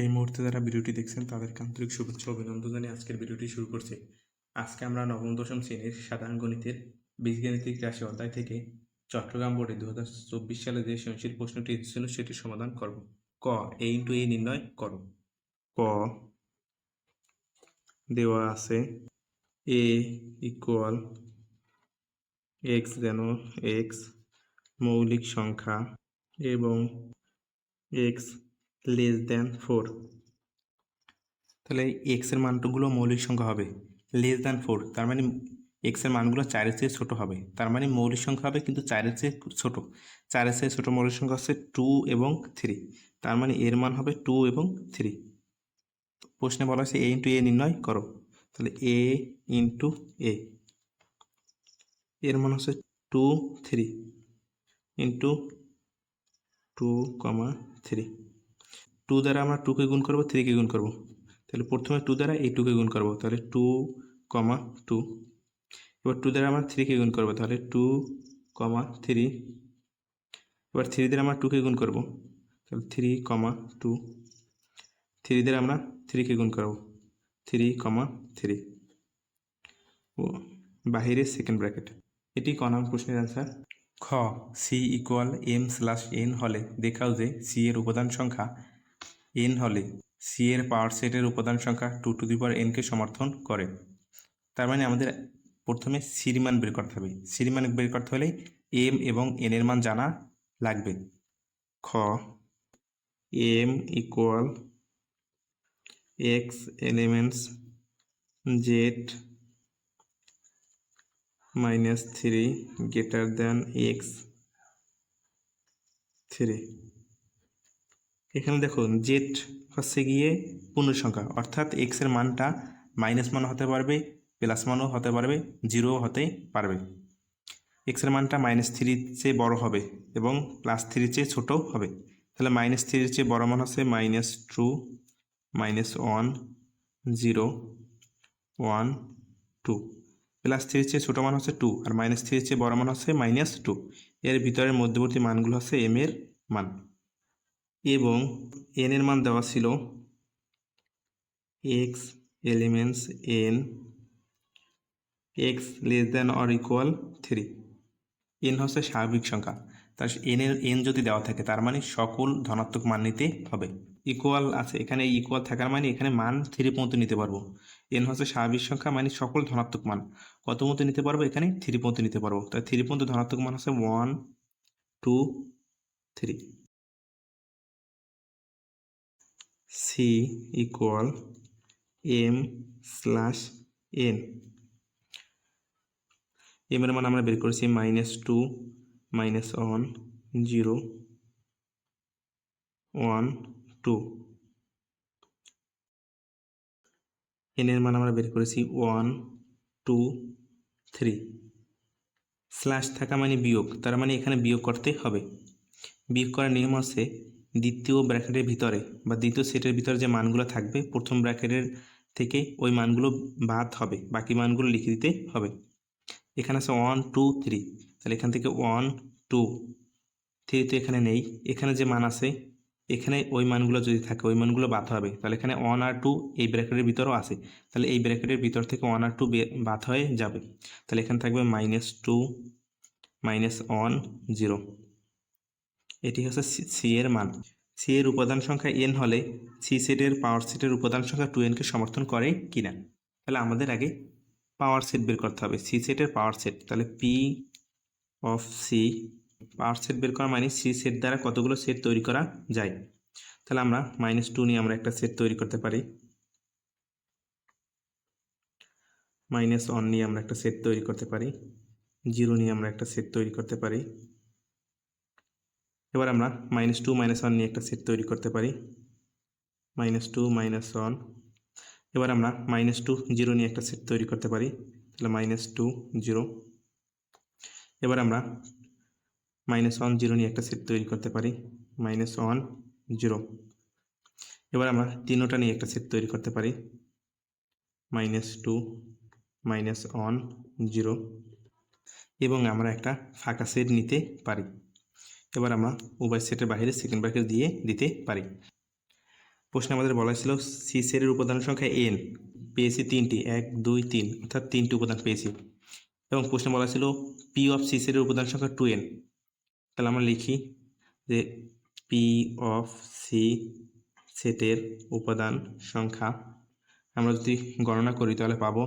এই মুহূর্তে যারা ভিডিওটি দেখছেন তাদেরকে আন্তরিক শুভেচ্ছা ও অভিনন্দন জানিয়ে আজকের ভিডিওটি শুরু করছি। আজকে আমরা নবম-দশম শ্রেণীর সাধারণ গণিতের বীজগাণিতিক রাশি অধ্যায় থেকে চট্টগ্রাম বোর্ডে 2024 সালে যে সৃজনশীল প্রশ্নটি এসেছিল সেটির সমাধান করব। ক a × a নির্ণয় করো। ক দেওয়া আছে a ইকুয়াল এক্স যেন এক্স মৌলিক সংখ্যা এবং এক্স লেস দ্যান 4। তাহলে এক্স এর মানগুলো মৌলিক সংখ্যা হবে লেস দ্যান 4, তার মানে এক্স এর মানগুলো 4-এর চেয়ে ছোট হবে, তার মানে মৌলিক সংখ্যা হবে কিন্তু 4-এর চেয়ে ছোট। 4-এর চেয়ে ছোট মৌলিক সংখ্যা হচ্ছে 2 এবং 3, তার মানে এর মান হবে 2 এবং 3। প্রশ্নে বলা হয়েছে a × a নির্ণয় করো। তাহলে a × a এর মান হচ্ছে 2, 3 ইন্টু 2, 3। 2 দ্বারা আমরা 2কে গুণ করবো, 3কে গুণ করবো। তাহলে প্রথমে 2 দ্বারা এই 2কে গুণ করবো, তাহলে 2, 2। এবার 2 দ্বারা আমরা 3কে গুণ করবো, তাহলে 2, 3। এবার 3 দ্বারা আমরা 2কে গুণ করবো, তাহলে 3, 2। 3 দ্বারা আমরা 3কে গুণ করবো, 3, 3 ও বাহিরে সেকেন্ড ব্র্যাকেট। এটি ক নম্বর প্রশ্নের অ্যান্সার। খ সি ইকুয়াল m/n হলে দেখাও যে সি এর উপাদান সংখ্যা n হলে সি এর পাওয়ার সেটের উপাদান সংখ্যা 2n কে সমর্থন করে। তার মানে আমাদের প্রথমে সির মান বের করতে হবে। সির মান বের করতে হলে এম এবং এন এর মান জানা লাগবে। খ M equal x elements z -3 greater than x 3। এখানে দেখো জেড হচ্ছে গিয়ে পূর্ণ সংখ্যা, অর্থাৎ এক্স এর মানটা মাইনাস মানও হতে পারবে, প্লাস মানও হতে পারবে, জিরো হতে পারবে। এক্স এর মানটা -3-র চেয়ে বড় হবে এবং +3-র চেয়ে ছোট হবে। তাহলে -3-র চেয়ে বড় মান হচ্ছে -2, -1, 0, 1, 2। +3-র চেয়ে ছোট মান হচ্ছে 2 আর -3-র চেয়ে বড় মান হচ্ছে -2। এর ভিতরের মধ্যবর্তী মানগুলো হচ্ছে এম এর মান এবং এন এর মান দেওয়া ছিল x elements N x less than or equal 3। N হচ্ছে স্বাভাবিক সংখ্যা, তার এন যদি দেওয়া থাকে তার মানে সকল ধনাত্মক মান নিতে হবে। ইকুয়াল আছে এখানে, ইকুয়াল থাকার মানে এখানে মান 3 পর্যন্ত নিতে পারবো। এন হচ্ছে স্বাভাবিক সংখ্যা মানে সকল ধনাত্মক মান কত পর্যন্ত নিতে পারবো, এখানে 3 পর্যন্ত নিতে পারবো। তাই 3 পর্যন্ত ধনাত্মক মান হচ্ছে 1, 2, 3। C equal m/n। এম এর মান আমরা বের করেছি -2, -1, 0, 1, 2। এন এর মান আমরা বের করেছি 1, 2, 3। স্ল্যাশ থাকা মানে বিয়োগ, তার মানে এখানে বিয়োগ করতে হবে। বিয়োগ করার নিয়ম হচ্ছে দ্বিতীয় ব্র্যাকেটের ভিতরে বা দ্বিতীয় সেটের ভিতরে যে মানগুলো থাকবে প্রথম ব্র্যাকেটের থেকে ওই মানগুলো বাদ হবে, বাকি মানগুলো লিখে দিতে হবে। এখানে আছে 1, 2, 3, তাহলে এখান থেকে 1, 2, 3 তো এখানে নেই। এখানে যে মান আছে এখানে ওই মানগুলো যদি থাকে ওই মানগুলো বাদ হবে, তাহলে এখানে 1 আর 2 এই ব্র্যাকেটের ভিতরেও আছে, তাহলে এই ব্র্যাকেটের ভিতর থেকে 1 আর 2 বাদ হয়ে যাবে। তাহলে এখানে থাকবে -2, -1, 0। এটি হচ্ছে সি এর মান। সি এর উপাদান সংখ্যা n হলে সি সেটের পাওয়ার সেটের উপাদান সংখ্যা 2n কে সমর্থন করে কিনা। তাহলে আমাদের আগে পাওয়ার সেট বের করতে হবে, সি সেটের পাওয়ার সেট। তাহলে P of C, power set বের করা মানে সি সেট দ্বারা কতগুলো সেট তৈরি করা যায়। তাহলে আমরা -2 নিয়ে আমরা একটা সেট তৈরি করতে পারি, -1 নিয়ে আমরা একটা সেট তৈরি করতে পারি, 0 নিয়ে আমরা একটা সেট তৈরি করতে পারি। এবার আমরা -2, -1 নিয়ে একটা সেট তৈরি করতে পারি, -2, -1। এবার আমরা -2, 0 নিয়ে একটা সেট তৈরি করতে পারি, তাহলে -2, 0। এবার আমরা -1, 0 নিয়ে একটা সেট তৈরি করতে পারি, -1, 0। এবার আমরা 3টা নিয়ে একটা সেট তৈরি করতে পারি, -2, -1, 0 এবং আমরা একটা ফাঁকা সেট নিতে পারি। এবার আমরা উভয় সেটের বাইরে সেকেন্ড ব্র্যাকেট দিয়ে দিতে পারি। প্রশ্নে আমাদের বলা ছিল সি সেটের উপাদান সংখ্যা n, পেয়েছি 3টি, 1 2 3, অর্থাৎ 3টি উপাদান পেয়েছি। এবং প্রশ্নে বলা ছিল পি অফ সি সেটের উপাদান সংখ্যা 2n। তাহলে আমরা লিখি যে পি অফ সি সেটের উপাদান সংখ্যা আমরা যদি গণনা করি তাহলে পাবো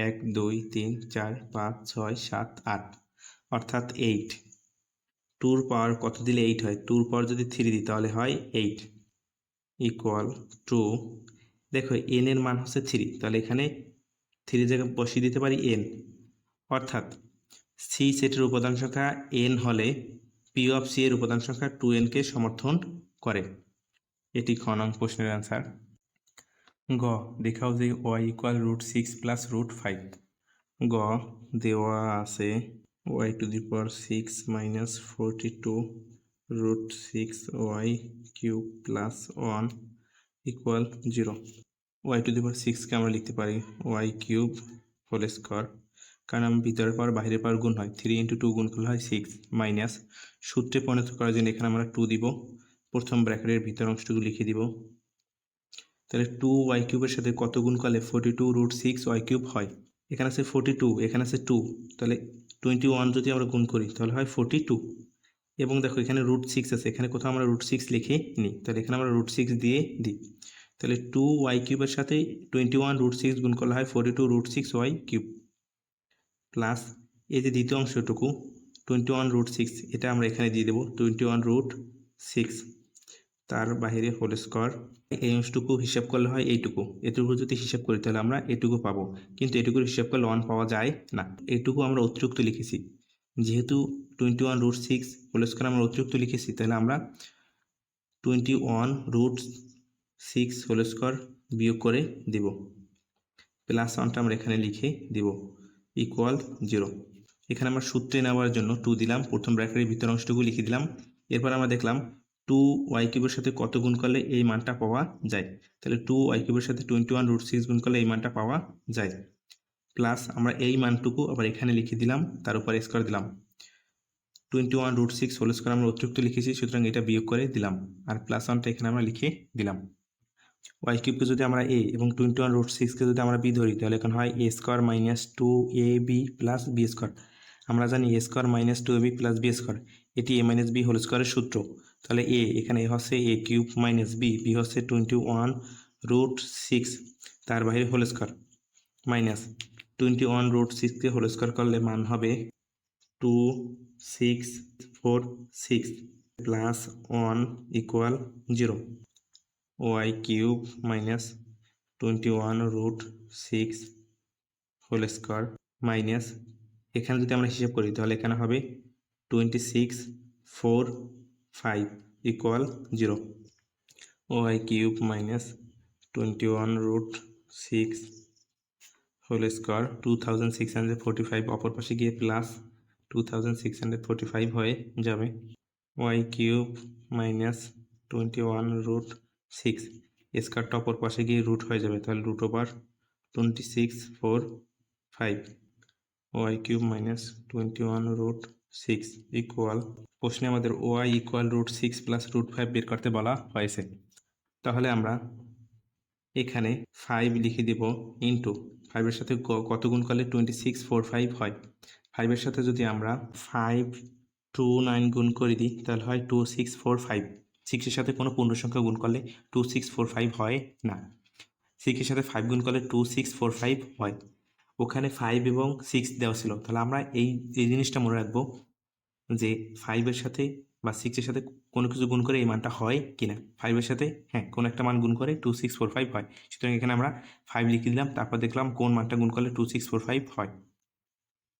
1 2 3 4 5 6 7 8, অর্থাৎ 8। 2 পাওয়ার কত দিলে 8 হয়? 2 পাওয়ার যদি 3 দিই তাহলে হয় 8, ইকুয়াল টু, দেখো n এর মান হচ্ছে 3, তাহলে এখানে 3 জায়গায় বসিয়ে দিতে পারি n, অর্থাৎ সি সেটের উপাদান সংখ্যা n হলে পি অফ সি এর উপাদান সংখ্যা 2n কে সমর্থন করে। এটি খ নং প্রশ্নের অ্যান্সার। গ, দেখাও যে y ইকুয়াল √6 প্লাস √5। গ, দেওয়া আছে y⁶ minus 42 √6y³ plus 1 equal 0। y⁶ কে আমরা লিখতে পারি y³ হোল স্কোয়ার, কারণ আমি ভিতরের পাওয়ার বাইরের পাওয়ার গুণ হয়, 3 × 2 গুণ করলে হয় 6, মাইনাস সূত্রে পরিণত করার জন্য এখানে আমরা 2 দিব, প্রথম ব্র্যাকেটের ভিতর অংশটুকু লিখে দিব। তাহলে 2y³ এর সাথে কত গুণ করলে 42 √6y³ হয়? এখানে আছে 42, এখানে আছে 2, তাহলে 21 যদি আমরা গুণ করি তাহলে হয় 42। এবং দেখো এখানে √6 আছে, এখানে কোথাও আমরা √6 লিখে নিই, তাহলে এখানে আমরা √6 দিয়ে দিই। তাহলে 2y³ এর সাথে 21 √6 গুণ করলে হয় 42 √6y³, প্লাস এই যে দ্বিতীয় অংশটুকু 21 √6, এটা আমরা এখানে দিয়ে দেবো 21 √6, তার বাইরে হোল স্কোয়ার। এই অংশটুকু হিসাব করলে হয় এইটুকু, এটুকু যদি হিসাব করি তাহলে আমরা এটুকু পাবো, কিন্তু এটুকুর হিসাব করলে 1 পাওয়া যায় না, এটুকু আমরা অতিরিক্ত লিখেছি। যেহেতু 21 √6 হোল স্কোয়ার আমরা অতিরিক্ত লিখেছি, তাহলে আমরা 21 √6 হোল স্কোয়ার বিয়োগ করে দিব, প্লাস 1টা আমরা এখানে লিখে দিব, ইকুয়াল 0। এখানে আমরা সূত্রে নেওয়ার জন্য 2 দিলাম, প্রথম ব্র্যাকেটের ভিতর অংশটুকু লিখে দিলাম। এরপর আমরা দেখলাম 2y³ এর সাথে কত গুণ করলে এই মানটা পাওয়া যায়, তাহলে 2y³ এর সাথে 21 √6 গুণ করলে এই মানটা পাওয়া যায়, প্লাস আমরা এই মানটুকু আবার এখানে লিখে দিলাম, তার উপর স্কোয়ার দিলাম। 21 √6 হোল স্কোয়ার আমরা অতিরিক্ত লিখেছি, সুতরাং এটা বিয়োগ করে দিলাম, আর প্লাস 1টা এখানে আমরা লিখে দিলাম। y³ কে যদি আমরা a এবং 21 √6 কে যদি আমরা b ধরি তাহলে এখন হয় a² - 2ab plus b square. আমরা জানি a² - 2ab plus b square, এটি a - b হোল স্কোয়ারের সূত্র। তাহলে a, এখানে a হচ্ছে a³ - b হচ্ছে 21 √6 তার বাইরে হোল স্কোয়ার, মাইনাস 21 √6 কে হোল স্কোয়ার করলে মান হবে 2646 plus 1 equal 0। y³ - 21 √6 whole square minus, এখানে যদি আমরা হিসাব করি তাহলে এখানে হবে 2645 ইকুয়াল 0। y³ - 21 √6 হোল স্কোয়ার 2645 অপর পাশে গিয়ে প্লাস 2645 হয়ে যাবে। y³ - 21 √6 স্কোয়ারটা অপর পাশে গিয়ে রুট হয়ে যাবে, তাহলে √2645 y³ - 21 √6 ইকুয়াল, প্রশ্নে আমাদের y ইকুয়াল √6 প্লাস √5 বের করতে বলা হয়েছে। তাহলে আমরা এখানে 5 লিখে দিব ইন্টু 5-এর সাথে কত গুণ করলে 2645 হয়। 5-এর সাথে যদি আমরা 529 গুণ করে দিই তাহলে হয় 2645। 6-এর সাথে কোনো পূর্ণ সংখ্যা গুণ করলে 2645 হয় না, 6-এর সাথে 5 গুণ করলে 2645 হয়। ওখানে 5 এবং 6 দেওয়া ছিল, তাহলে আমরা এই জিনিসটা মনে রাখবো যে 5-এর সাথে বা 6-এর সাথে কোনো কিছু গুণ করে এই মানটা হয় কিনা। 5-এর সাথে হ্যাঁ কোনো একটা মান গুণ করে 2645 হয়, সুতরাং এখানে আমরা 5 লিখে দিলাম, তারপর দেখলাম কোন মানটা গুণ করলে 2645 হয়।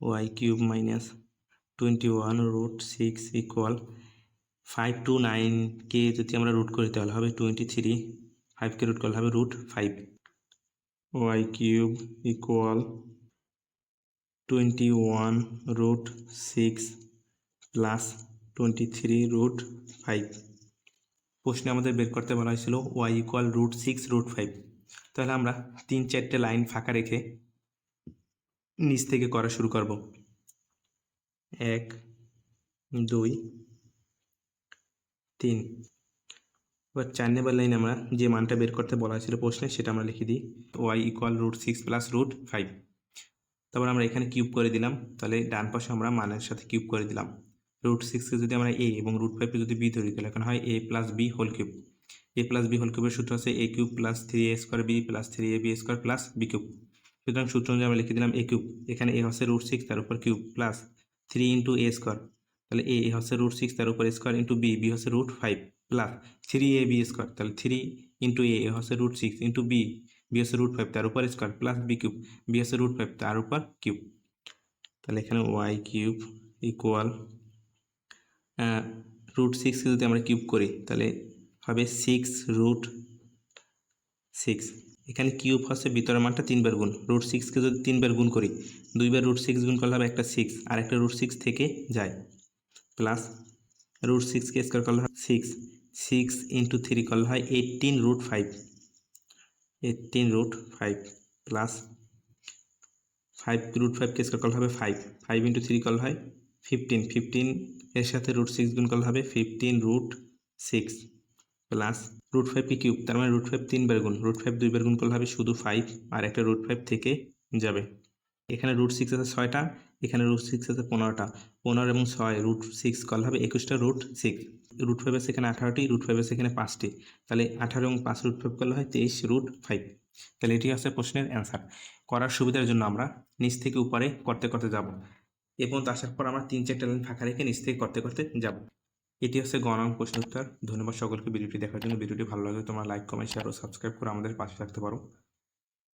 y³ - 21 √6 ইকুয়াল 529 কে যদি আমরা রুট করি তাহলে হবে 23, 5কে রুট করলে হবে √5। y³ equal 21 √6 plus 23 √5। প্রশ্নে আমাদের বের করতে বলা হয়েছিল y ইকুয়াল √6 √5। তাহলে আমরা 3-4টে লাইন ফাঁকা রেখে নিচ থেকে করা শুরু করব। 1 2 3 এবার 4 নম্বর লাইনে আমরা যে মানটা বের করতে বলা হয়েছিল প্রশ্নে সেটা আমরা লিখে দিই, y ইকুয়াল √6 প্লাস √5। তারপর আমরা এখানে কিউব করে দিলাম, তাহলে ডান পাশে আমরা মানের সাথে কিউব করে দিলাম। √6কে যদি আমরা a এবং √5কে যদি b ধরি তাহলে এখন হয় a plus b whole cube. a plus b whole কিউবের সূত্র হচ্ছে a cube plus 3a² b plus 3ab² plus b cube. সুতরাং সূত্র অনুযায়ী আমরা লিখে দিলাম a কিউব, এখানে a হচ্ছে √6 তার উপর কিউব প্লাস 3 ইন্টু a², তাহলে a হচ্ছে √6 তার উপর স্কোয়ার ইন্টু b হচ্ছে √5 প্লাস 3ab², তাহলে 3 ইন্টু a হচ্ছে √6 ইন্টু b হচ্ছে √5 তার উপর স্কোয়ার প্লাস b কিউব হচ্ছে √5 তার উপর কিউব। তাহলে এখানে y কিউব ইকুয়াল √6কে যদি আমরা কিউব করি তাহলে হবে 6√6। এখানে কিউব হচ্ছে ভিতরের মানটা 3 বার গুণ, √6কে যদি 3 বার গুণ করি 2 বার √6 গুণ করলে হবে একটা 6 আর একটা √6 থেকে যায়, প্লাস √6কে স্কোয়ার করলে হয় 6 ইন্টু 3 করলে হয় 18√5 প্লাস 5√5কে স্কোয়ার করলে হবে 5 ইন্টু 3 করলে হয় 15 এর সাথে √6 গুণ করলে হবে 15√6 প্লাস √5কে কিউব, তার মানে √5 3 বার গুণ, √5 2 বার গুণ করলে হবে শুধু 5 আর একটা √5 থেকে যাবে। এখানে √6 আছে 6টা, এখানে √6 আছে 15টা, 15 এবং 6 √6 করলে হবে 21টা √6। √5 আছে এখানে 18টি, √5 আছে এখানে 5টি, তাহলে 18 এবং 5 √5 করলে হয় 23√5। তাহলে এটি হচ্ছে প্রশ্নের অ্যান্সার। করার সুবিধার জন্য আমরা নিচ থেকে উপরে করতে করতে যাব, এবং আসার পর আমরা 3-4টা লাইন ফাঁকা রেখে নিচ থেকে করতে করতে যাব। এটি হচ্ছে গ নং প্রশ্নের উত্তর। ধন্যবাদ সকলকে ভিডিওটি দেখার জন্য। ভিডিওটি ভালো লাগলে তোমরা লাইক, কমেন্ট, শেয়ার ও সাবস্ক্রাইব করে আমাদের পাশে থাকতে পারো।